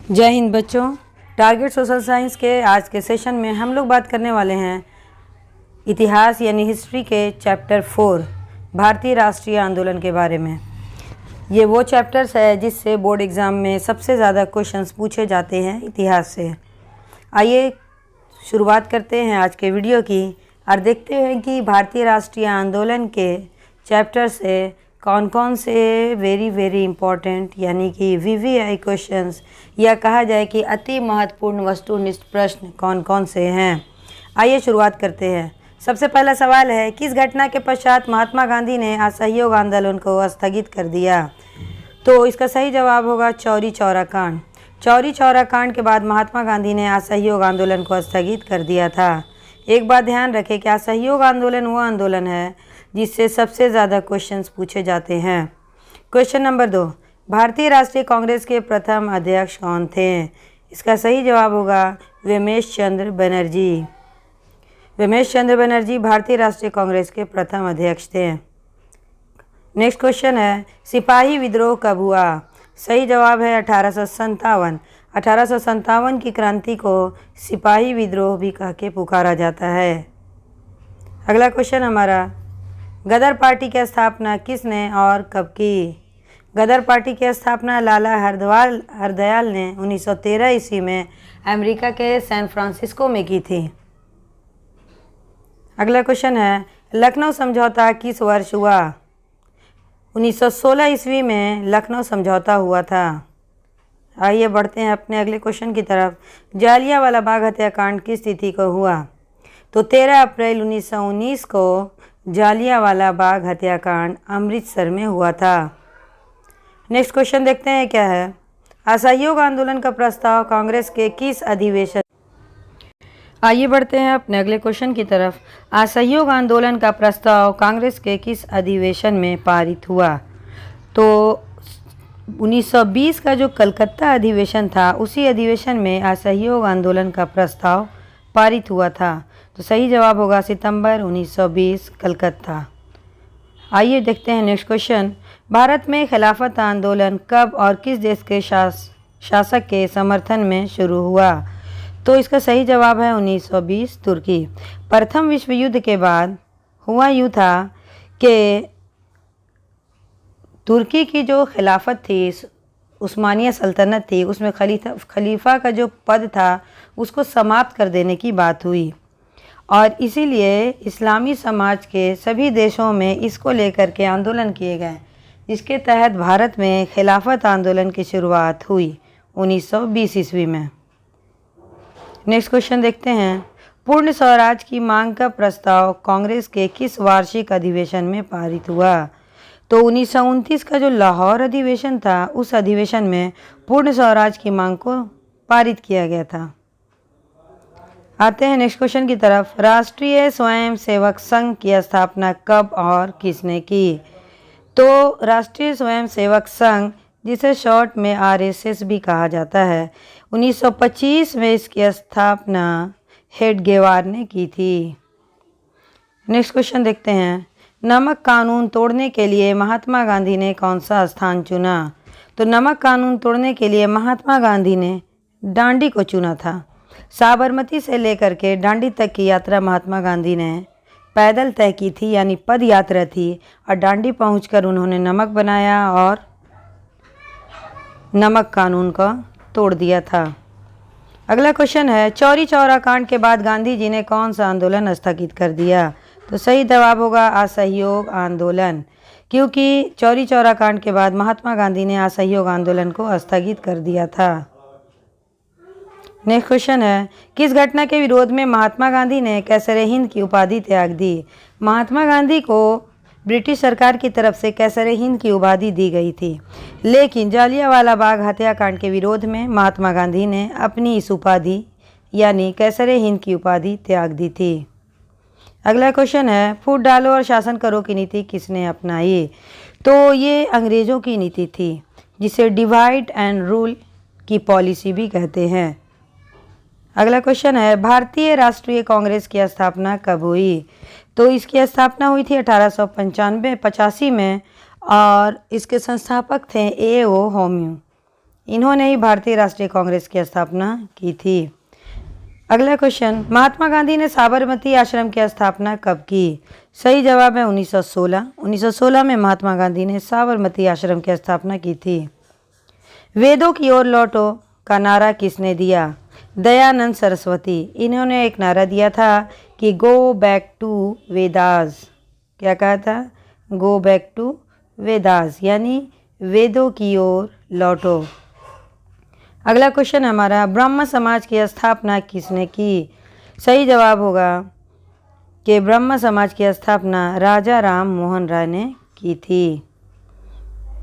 जय हिंद बच्चों। Target social science के आज के सेशन में हम लोग बात करने वाले हैं इतिहास यानी हिस्ट्री के चैप्टर 4 भारतीय राष्ट्रीय आंदोलन के बारे में। ये वो चैप्टर्स है जिससे बोर्ड एग्ज़ाम में सबसे ज़्यादा क्वेश्चंस पूछे जाते हैं इतिहास से। आइए शुरुआत करते हैं आज के वीडियो की और देखते हैं कि भारतीय राष्ट्रीय आंदोलन के चैप्टर से कौन कौन से वेरी इम्पॉर्टेंट यानी कि वीवीआई क्वेश्चंस या कहा जाए कि अति महत्वपूर्ण वस्तुनिष्ठ प्रश्न कौन कौन से हैं। आइए शुरुआत करते हैं। सबसे पहला सवाल है, किस घटना के पश्चात महात्मा गांधी ने असहयोग आंदोलन को स्थगित कर दिया? तो इसका सही जवाब होगा चौरी चौरा कांड। चौरी चौरा कांड के बाद महात्मा गांधी ने असहयोग आंदोलन को स्थगित कर दिया था। एक बात ध्यान रखें कि असहयोग आंदोलन वो आंदोलन है जिससे सबसे ज़्यादा क्वेश्चंस पूछे जाते हैं। क्वेश्चन नंबर 2, भारतीय राष्ट्रीय कांग्रेस के प्रथम अध्यक्ष कौन थे? इसका सही जवाब होगा वेमेश चंद्र बनर्जी। वेमेश चंद्र बनर्जी भारतीय राष्ट्रीय कांग्रेस के प्रथम अध्यक्ष थे। नेक्स्ट क्वेश्चन है, सिपाही विद्रोह कब हुआ? सही जवाब है 1857। 1857 की क्रांति को सिपाही विद्रोह भी कह के पुकारा जाता है। अगला क्वेश्चन हमारा, गदर पार्टी की स्थापना किसने और कब की? गदर पार्टी की स्थापना लाला हरदयाल ने 1913 ईस्वी में अमेरिका के सैन फ्रांसिस्को में की थी। अगला क्वेश्चन है, लखनऊ समझौता किस वर्ष हुआ? 1916 ईस्वी में लखनऊ समझौता हुआ था। आइए बढ़ते हैं अपने अगले क्वेश्चन की तरफ। जालियांवाला बाग हत्याकांड किस तिथि को हुआ? तो 13 अप्रैल 1919 को जालियांवाला बाग हत्याकांड अमृतसर में हुआ था। नेक्स्ट क्वेश्चन देखते हैं क्या है, असहयोग आंदोलन का प्रस्ताव कांग्रेस के किस अधिवेशन? आइए बढ़ते हैं अपने अगले क्वेश्चन की तरफ। असहयोग आंदोलन का प्रस्ताव कांग्रेस के किस अधिवेशन में पारित हुआ? तो 1920 का जो कलकत्ता अधिवेशन था उसी अधिवेशन में असहयोग आंदोलन का प्रस्ताव पारित हुआ था। तो सही जवाब होगा सितंबर 1920 कलकत्ता। आइए देखते हैं नेक्स्ट क्वेश्चन, भारत में खिलाफत आंदोलन कब और किस देश के शासक के समर्थन में शुरू हुआ? तो इसका सही जवाब है 1920 तुर्की। प्रथम विश्व युद्ध के बाद हुआ यूँ था कि तुर्की की जो खिलाफत थी, उस्मानिया सल्तनत थी, उसमें खलीफा का जो पद था उसको समाप्त कर देने की बात हुई और इसीलिए इस्लामी समाज के सभी देशों में इसको लेकर के आंदोलन किए गए, जिसके तहत भारत में खिलाफत आंदोलन की शुरुआत हुई 1920 ईस्वी में। नेक्स्ट क्वेश्चन देखते हैं, पूर्ण स्वराज की मांग का प्रस्ताव कांग्रेस के किस वार्षिक अधिवेशन में पारित हुआ? तो 1929 का जो लाहौर अधिवेशन था उस अधिवेशन में पूर्ण स्वराज की मांग को पारित किया गया था। आते हैं नेक्स्ट क्वेश्चन की तरफ, राष्ट्रीय स्वयंसेवक संघ की स्थापना कब और किसने की? तो राष्ट्रीय स्वयंसेवक संघ, जिसे शॉर्ट में आरएसएस भी कहा जाता है, 1925 में इसकी स्थापना हेडगेवार ने की थी। नेक्स्ट क्वेश्चन देखते हैं, नमक कानून तोड़ने के लिए महात्मा गांधी ने कौन सा स्थान चुना? तो नमक कानून तोड़ने के लिए महात्मा गांधी ने डांडी को चुना था। साबरमती से लेकर के डांडी तक की यात्रा महात्मा गांधी ने पैदल तय की थी, यानी पद यात्रा थी, और डांडी पहुंचकर उन्होंने नमक बनाया और नमक कानून को तोड़ दिया था। अगला क्वेश्चन है, चौरी चौरा कांड के बाद गांधी जी ने कौन सा आंदोलन स्थगित कर दिया? तो सही जवाब होगा असहयोग आंदोलन, क्योंकि चौरी चौरा कांड के बाद महात्मा गांधी ने असहयोग आंदोलन को स्थगित कर दिया था। नेक्स्ट क्वेश्चन है, किस घटना के विरोध में महात्मा गांधी ने कैसरे हिंद की उपाधि त्याग दी? महात्मा गांधी को ब्रिटिश सरकार की तरफ से कैसरे हिंद की उपाधि दी गई थी, लेकिन जालियांवाला बाग हत्याकांड के विरोध में महात्मा गांधी ने अपनी इस उपाधि यानी कैसरे हिंद की उपाधि त्याग दी थी। अगला क्वेश्चन है, फूट डालो और शासन करो की नीति किसने अपनाई? तो ये अंग्रेज़ों की नीति थी, जिसे डिवाइड एंड रूल की पॉलिसी भी कहते हैं। अगला क्वेश्चन है, भारतीय राष्ट्रीय कांग्रेस की स्थापना कब हुई? तो इसकी स्थापना हुई थी 1885 में और इसके संस्थापक थे ए ओ होम्यू। इन्होंने ही भारतीय राष्ट्रीय कांग्रेस की स्थापना की थी। अगला क्वेश्चन, महात्मा गांधी ने साबरमती आश्रम की स्थापना कब की? सही जवाब है 1916। 1916 में महात्मा गांधी ने साबरमती आश्रम की स्थापना की थी। वेदों की ओर लौटो का नारा किसने दिया? दयानंद सरस्वती। इन्होंने एक नारा दिया था कि गो बैक टू वेदास। क्या कहा था? गो बैक टू वेदास, यानी वेदों की ओर लौटो। अगला क्वेश्चन हमारा, ब्रह्म समाज की स्थापना किसने की? सही जवाब होगा कि ब्रह्म समाज की स्थापना राजा राम मोहन राय ने की थी।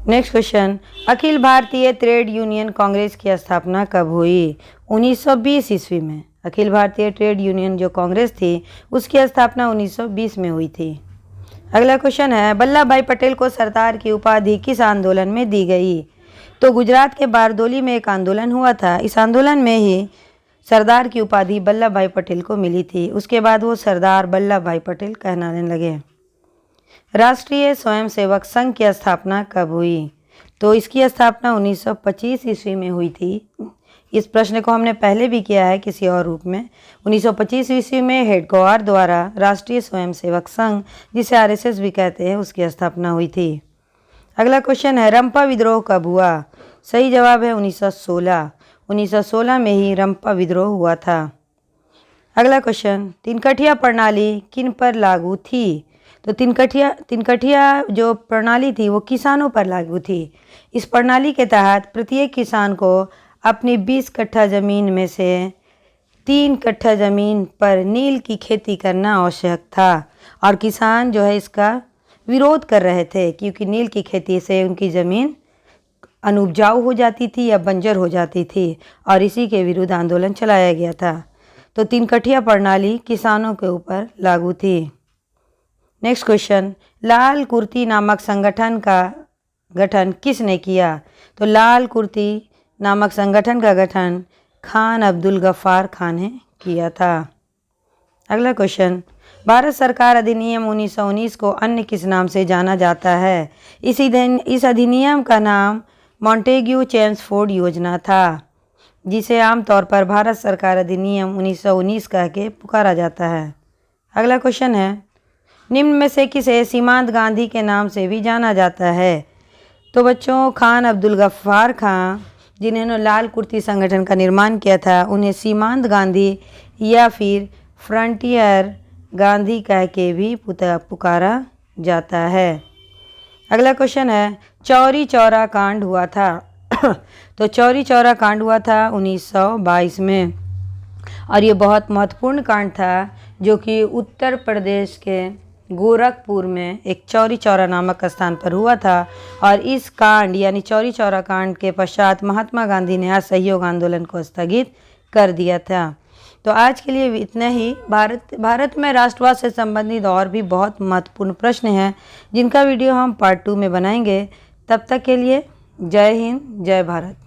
Next question, Akhil Bharatiya trade union Congress की स्थापना कब हुई? 1920 ईस्वी में। अखिल भारतीय ट्रेड यूनियन जो कांग्रेस थी उसकी स्थापना 1920 में हुई थी। अगला क्वेश्चन है, वल्लभ भाई पटेल को सरदार की उपाधि किस आंदोलन में दी गई? तो गुजरात के बारदोली में एक आंदोलन हुआ था। इस आंदोलन में ही सरदार की उपाधि वल्लभ भाई पटेल को मिली थी। उसके बाद वो सरदार वल्लभ भाई पटेल कहलाने लगे। राष्ट्रीय स्वयंसेवक संघ की स्थापना कब हुई? तो इसकी स्थापना 1925 ईस्वी में हुई थी। इस प्रश्न को हमने पहले भी किया है किसी और रूप में। 1925 ईस्वी में हेडगेवार द्वारा राष्ट्रीय स्वयंसेवक संघ, जिसे आरएसएस भी कहते हैं, उसकी स्थापना हुई थी। अगला क्वेश्चन है, रंपा विद्रोह कब हुआ? सही जवाब है 1916। 1916 में ही रंपा विद्रोह हुआ था। अगला क्वेश्चन, तिनकठिया प्रणाली किन पर लागू थी? तो तिनकठिया जो प्रणाली थी वो किसानों पर लागू थी। इस प्रणाली के तहत प्रत्येक किसान को अपनी 20 कट्ठा ज़मीन में से 3 कट्ठा ज़मीन पर नील की खेती करना आवश्यक था, और किसान जो है इसका विरोध कर रहे थे क्योंकि नील की खेती से उनकी ज़मीन अनुपजाऊ हो जाती थी या बंजर हो जाती थी, और इसी के विरुद्ध आंदोलन चलाया गया था। तो तिनकठिया प्रणाली किसानों के ऊपर लागू थी। नेक्स्ट क्वेश्चन, लाल कुर्ती नामक संगठन का गठन किसने किया? तो लाल कुर्ती नामक संगठन का गठन खान अब्दुल गफ्फार खान ने किया था। अगला क्वेश्चन, भारत सरकार अधिनियम 1919 को अन्य किस नाम से जाना जाता है? इस अधिनियम का नाम मॉन्टेग्यू चेम्सफोर्ड योजना था, जिसे आमतौर पर भारत सरकार अधिनियम 1919 कह के पुकारा जाता है। अगला क्वेश्चन है, निम्न में से किसे सीमांत गांधी के नाम से भी जाना जाता है? तो बच्चों, खान अब्दुल गफ्फार खान, जिन्होंने लाल कुर्ती संगठन का निर्माण किया था, उन्हें सीमांत गांधी या फिर फ्रंटियर गांधी कह के भी पुकारा जाता है। अगला क्वेश्चन है, चौरी चौरा कांड हुआ था। तो चौरी चौरा कांड हुआ था 1922 में, और ये बहुत महत्वपूर्ण कांड था जो कि उत्तर प्रदेश के गोरखपुर में एक चौरी चौरा नामक स्थान पर हुआ था। और इस कांड यानी चौरी चौरा कांड के पश्चात महात्मा गांधी ने असहयोग आंदोलन को स्थगित कर दिया था। तो आज के लिए इतना ही। भारत में राष्ट्रवाद से संबंधित और भी बहुत महत्वपूर्ण प्रश्न हैं जिनका वीडियो हम पार्ट 2 में बनाएंगे। तब तक के लिए जय हिंद, जय भारत।